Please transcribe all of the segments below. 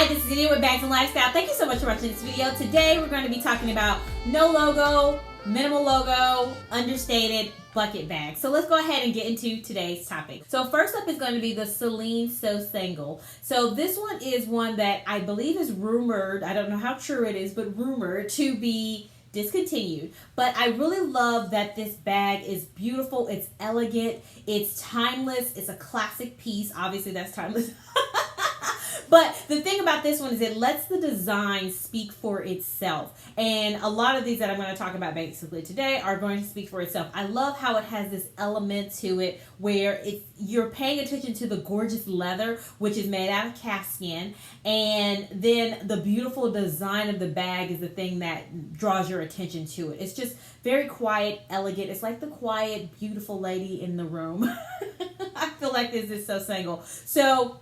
this is Celine with Bags and Lifestyle. Thank you so much for watching this video. Today we're going to be talking about no logo, minimal logo, understated bucket bags. So let's go ahead and get into today's topic. So first up is going to be the Celine So Single. So this one is one that I believe is rumored, I don't know how true it is, but rumored to be discontinued. But I really love that this bag is beautiful, it's elegant, it's timeless, it's a classic piece. Obviously that's timeless. But the thing about this one is it lets the design speak for itself. And a lot of these that I'm going to talk about basically today are going to speak for itself. I love how it has this element to it where you're paying attention to the gorgeous leather, which is made out of calf skin. And then the beautiful design of the bag is the thing that draws your attention to it. It's just very quiet, elegant. It's like the quiet, beautiful lady in the room. I feel like this is so single. So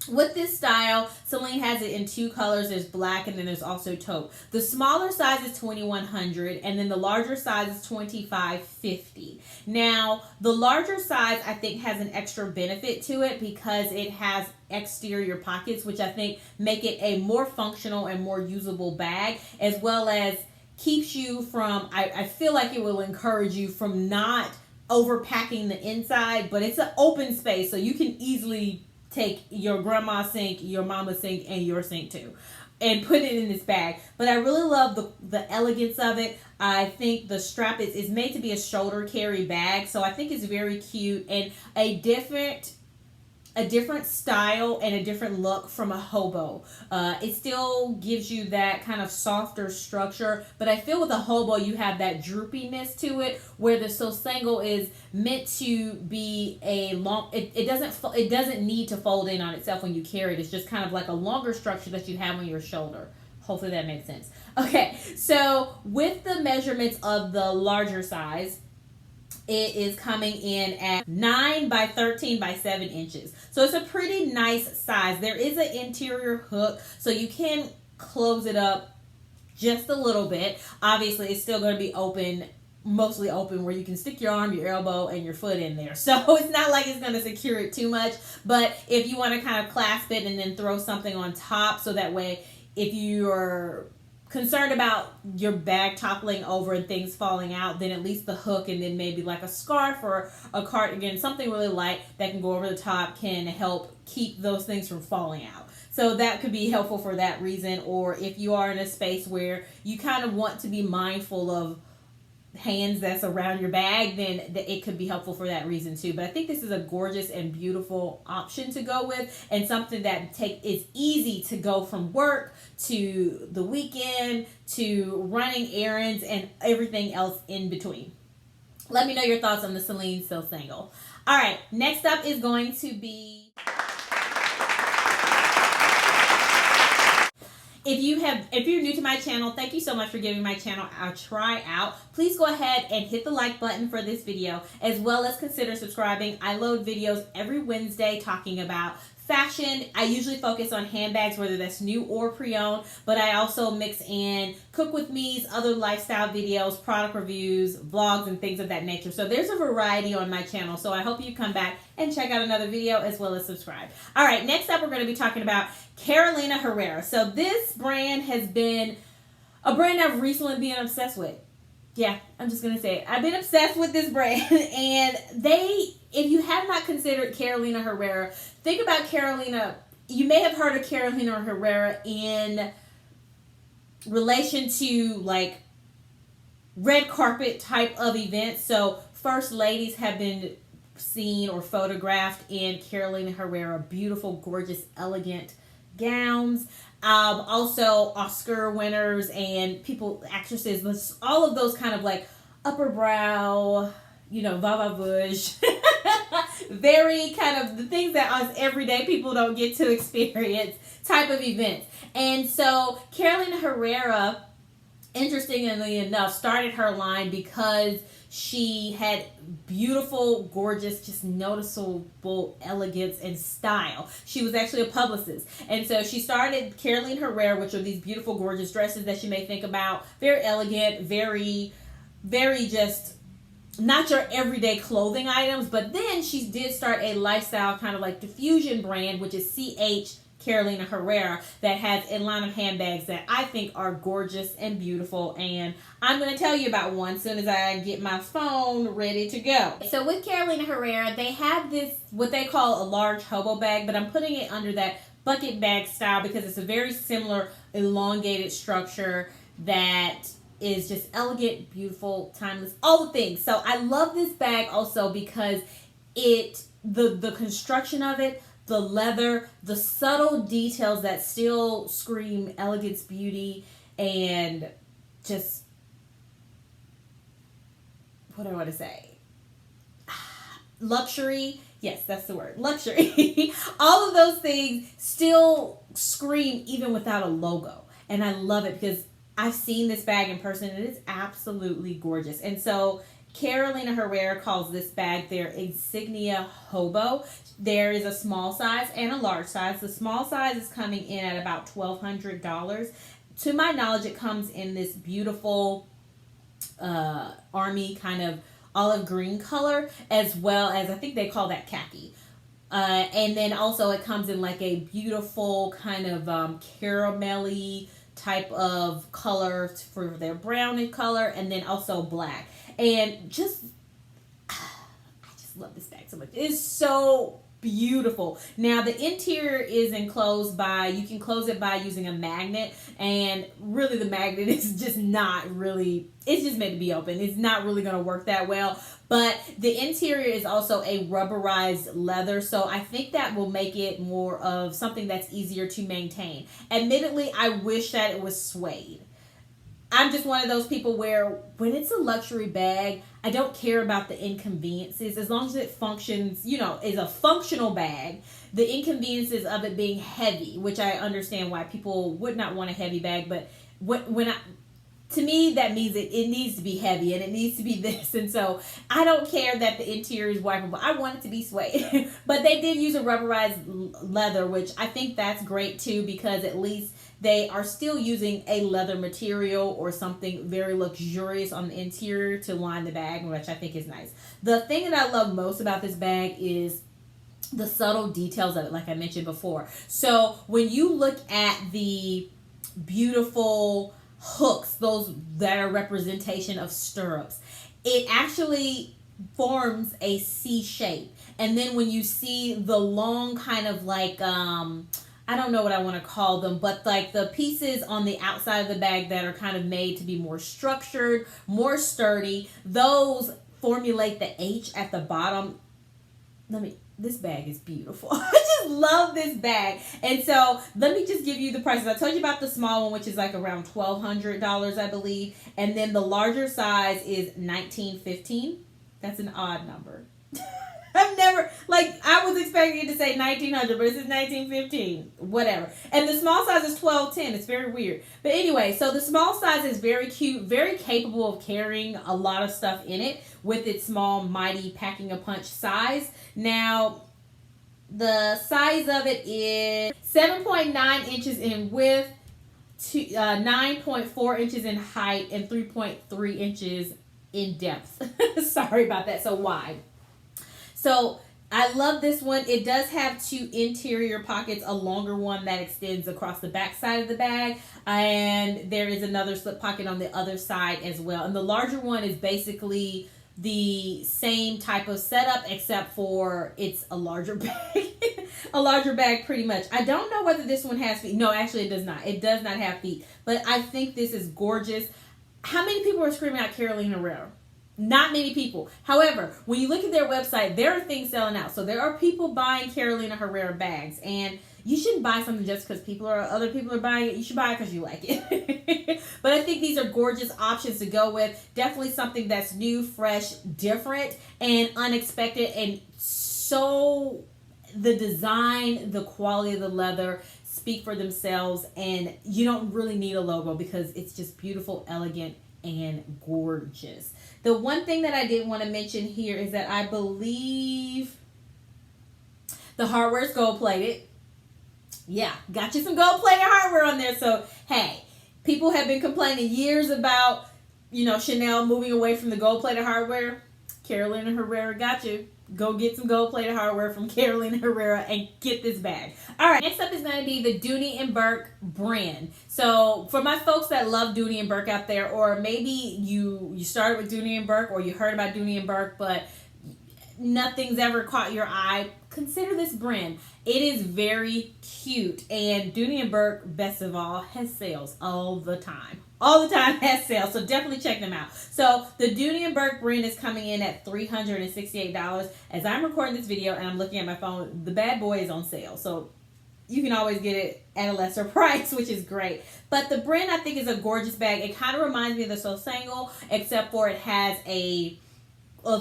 with this style, Celine has it in two colors. There's black and then there's also taupe. The smaller size is 2100 and then the larger size is 2550. Now, the larger size I think has an extra benefit to it because it has exterior pockets, which I think make it a more functional and more usable bag, as well as keeps you from, I feel like it will encourage you from not overpacking the inside, but it's an open space so you can easily take your grandma's sink, your mama's sink, and your sink too, and put it in this bag. But I really love the elegance of it. I think the strap is made to be a shoulder carry bag, so I think it's very cute and a different style and a different look from a hobo. It still gives you that kind of softer structure, but I feel with a hobo you have that droopiness to it, where the So Single is meant to be a long, it doesn't need to fold in on itself when you carry it. It's just kind of like a longer structure that you have on your shoulder. Hopefully that makes sense. Okay, so with the measurements of the larger size, it is coming in at 9 by 13 by 7 inches. So it's a pretty nice size. There is an interior hook, so you can close it up just a little bit. Obviously, it's still going to be open, mostly open, where you can stick your arm, your elbow, and your foot in there. So it's not like it's going to secure it too much. But if you want to kind of clasp it and then throw something on top, so that way if you're concerned about your bag toppling over and things falling out, then at least the hook and then maybe like a scarf or a cardigan, something really light that can go over the top, can help keep those things from falling out. So that could be helpful for that reason. Or if you are in a space where you kind of want to be mindful of hands that's around your bag, then it could be helpful for that reason too. But I think this is a gorgeous and beautiful option to go with, and something that is easy to go from work to the weekend to running errands and everything else in between. Let me know your thoughts on the Celine So Single. All right, next up is going to be, if you're new to my channel, thank you so much for giving my channel a try out. Please go ahead and hit the like button for this video, as well as consider subscribing. I load videos every Wednesday talking about fashion. I usually focus on handbags, whether that's new or pre-owned, but I also mix in cook with me's, other lifestyle videos, product reviews, vlogs, and things of that nature. So there's a variety on my channel. So I hope you come back and check out another video, as well as subscribe. All right, next up we're going to be talking about Carolina Herrera. So this brand has been a brand I've recently been obsessed with. Yeah, I'm just going to say it. I've been obsessed with this brand, and if you have not considered Carolina Herrera, think about Carolina. You may have heard of Carolina Herrera in relation to like red carpet type of events. So first ladies have been seen or photographed in Carolina Herrera, beautiful, gorgeous, elegant gowns. Also Oscar winners and actresses, all of those kind of like upper brow, Vava Bush, very kind of the things that us everyday people don't get to experience type of events. And so Carolina Herrera, interestingly enough, started her line because she had beautiful, gorgeous, just noticeable elegance and style. She was actually a publicist. And so she started Carolina Herrera, which are these beautiful, gorgeous dresses that you may think about. Very elegant, very, very just not your everyday clothing items. But then she did start a lifestyle kind of like diffusion brand, which is CH Carolina Herrera that has a line of handbags that I think are gorgeous and beautiful, and I'm going to tell you about one as soon as I get my phone ready to go. So with Carolina Herrera, they have this, what they call a large hobo bag, but I'm putting it under that bucket bag style because it's a very similar elongated structure that is just elegant, beautiful, timeless, all the things. So I love this bag also because the construction of it, the leather, the subtle details that still scream elegance, beauty, and just, what do I want to say? Luxury. Yes, that's the word. Luxury. All of those things still scream even without a logo. And I love it because I've seen this bag in person and it's absolutely gorgeous. And so Carolina Herrera calls this bag their Insignia Hobo. There is a small size and a large size. The small size is coming in at about $1,200. To my knowledge, it comes in this beautiful army kind of olive green color, as well as, I think they call that khaki. And then also it comes in like a beautiful kind of caramelly type of color for their brownish color, and then also black. And just, I just love this bag so much. It's so beautiful. Now the interior is enclosed by, you can close it by using a magnet, and really the magnet is just not really, it's just meant to be open. It's not really going to work that well. But the interior is also a rubberized leather, so I think that will make it more of something that's easier to maintain. Admittedly, I wish that it was suede. I'm just one of those people where when it's a luxury bag, I don't care about the inconveniences. As long as it functions, you know, is a functional bag. The inconveniences of it being heavy, which I understand why people would not want a heavy bag, but to me, that means it needs to be heavy and it needs to be this. And so I don't care that the interior is wipeable. I want it to be suede. But they did use a rubberized leather, which I think that's great too, because at least they are still using a leather material or something very luxurious on the interior to line the bag, which I think is nice. The thing that I love most about this bag is the subtle details of it, like I mentioned before. So when you look at the beautiful hooks, those that are representation of stirrups, it actually forms a C shape. And then when you see the long kind of like I don't know what I want to call them, but like the pieces on the outside of the bag that are kind of made to be more structured, more sturdy, those formulate the H at the bottom. This bag is beautiful. I just love this bag. And so let me just give you the prices. I told you about the small one, which is like around $1,200, I believe. And then the larger size is $1,915. That's an odd number. I've never, I was expecting it to say $1,900, but it says $1,915. Whatever. And the small size is $1,210. It's very weird. But anyway, so the small size is very cute, very capable of carrying a lot of stuff in it with its small, mighty packing a punch size. Now, the size of it is 7.9 inches in width, 9.4 inches in height, and 3.3 inches in depth. Sorry about that. So wide. So I love this one. It does have two interior pockets, a longer one that extends across the back side of the bag, and there is another slip pocket on the other side as well. And the larger one is basically the same type of setup, except for it's a larger bag. A larger bag pretty much. I don't know whether this one has feet. No, actually it does not. It does not have feet. But I think this is gorgeous. How many people are screaming out Carolina Herrera? Not many people. However, when you look at their website, there are things selling out. So there are people buying Carolina Herrera bags, and you shouldn't buy something just because other people are buying it. You should buy it because you like it. But I think these are gorgeous options to go with. Definitely something that's new, fresh, different, and unexpected. And so the design, the quality of the leather speak for themselves, and you don't really need a logo because it's just beautiful, elegant, and gorgeous. The one thing that I did want to mention here is that I believe the hardware is gold plated. Yeah, got you some gold plated hardware on there. So, hey, people have been complaining years about, Chanel moving away from the gold plated hardware. Carolina Herrera got you. Go get some gold-plated hardware from Carolina Herrera and get this bag. All right, next up is going to be the Dooney and Bourke brand. So for my folks that love Dooney and Bourke out there, or maybe you started with Dooney and Bourke, or you heard about Dooney and Bourke, but nothing's ever caught your eye, consider this brand. It is very cute, and Dooney and Bourke, best of all, has sales all the time. All the time has sales, so definitely check them out. So the Dooney and Bourke brand is coming in at $368. As I'm recording this video and I'm looking at my phone, the bad boy is on sale. So you can always get it at a lesser price, which is great. But the brand, I think, is a gorgeous bag. It kind of reminds me of the Sosangle, except for it has a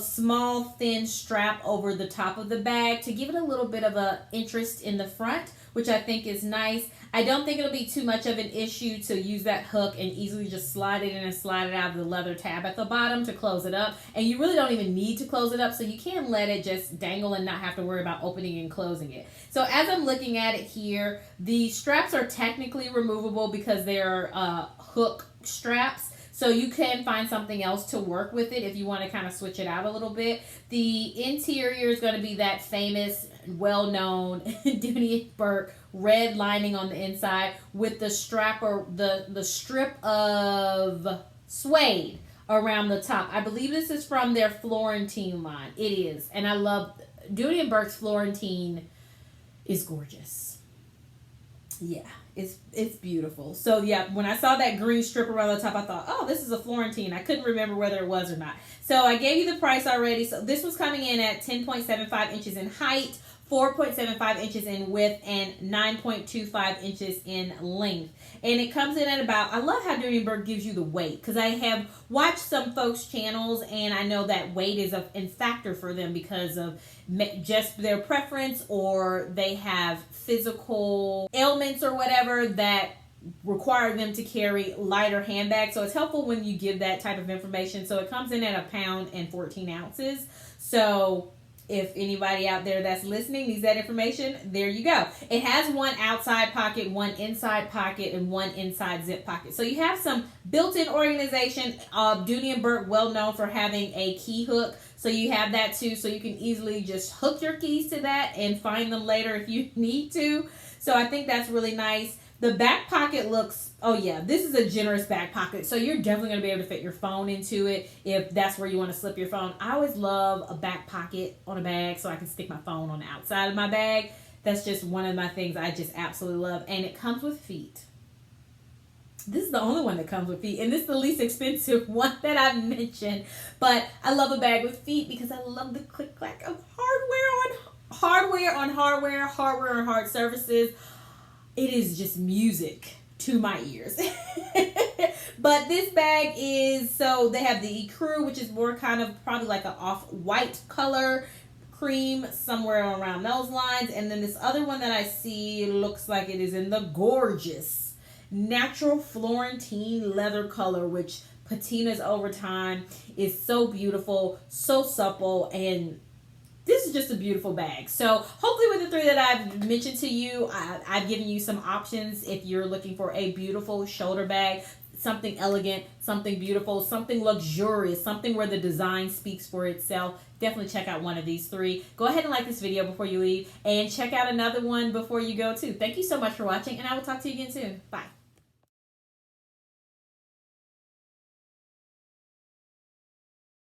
small thin strap over the top of the bag to give it a little bit of a interest in the front, which I think is nice. I don't think it'll be too much of an issue to use that hook and easily just slide it in and slide it out of the leather tab at the bottom to close it up. And you really don't even need to close it up, so you can let it just dangle and not have to worry about opening and closing it. So as I'm looking at it here, the straps are technically removable because they're hook straps. So you can find something else to work with it if you want to kind of switch it out a little bit. The interior is going to be that famous, well-known Dooney Bourke red lining on the inside with the strap or the strip of suede around the top. I believe this is from their Florentine line. It is. And I love Dooney and Bourke's Florentine is gorgeous. Yeah, it's beautiful. So yeah, when I saw that green strip around the top, I thought, oh, this is a Florentine. I couldn't remember whether it was or not. So I gave you the price already. So this was coming in at 10.75 inches in height, 4.75 inches in width, and 9.25 inches in length. And it comes in at about, I love how Dooney & Bourke gives you the weight, because I have watched some folks' channels and I know that weight is a factor for them because of just their preference, or they have physical ailments or whatever that require them to carry lighter handbags. So it's helpful when you give that type of information. So it comes in at 1 pound and 14 ounces. So if anybody out there that's listening needs that information, there you go. It has one outside pocket, one inside pocket, and one inside zip pocket. So you have some built-in organization. Dooney & Bourke, well known for having a key hook. So you have that too. So you can easily just hook your keys to that and find them later if you need to. So I think that's really nice. The back pocket looks, oh yeah, this is a generous back pocket. So you're definitely going to be able to fit your phone into it if that's where you want to slip your phone. I always love a back pocket on a bag so I can stick my phone on the outside of my bag. That's just one of my things I just absolutely love. And it comes with feet. This is the only one that comes with feet. And this is the least expensive one that I've mentioned. But I love a bag with feet because I love the click-clack of hardware on hardware on hard surfaces. It is just music to my ears. But this bag is, so they have the Ecru, which is more kind of probably like an off-white color, cream, somewhere around those lines. And then this other one that I see looks like it is in the gorgeous natural Florentine leather color, which patinas over time is so beautiful, so supple, and this is just a beautiful bag. So hopefully with the three that I've mentioned to you, I've given you some options if you're looking for a beautiful shoulder bag, something elegant, something beautiful, something luxurious, something where the design speaks for itself. Definitely check out one of these three. Go ahead and like this video before you leave and check out another one before you go too. Thank you so much for watching, and I will talk to you again soon. Bye.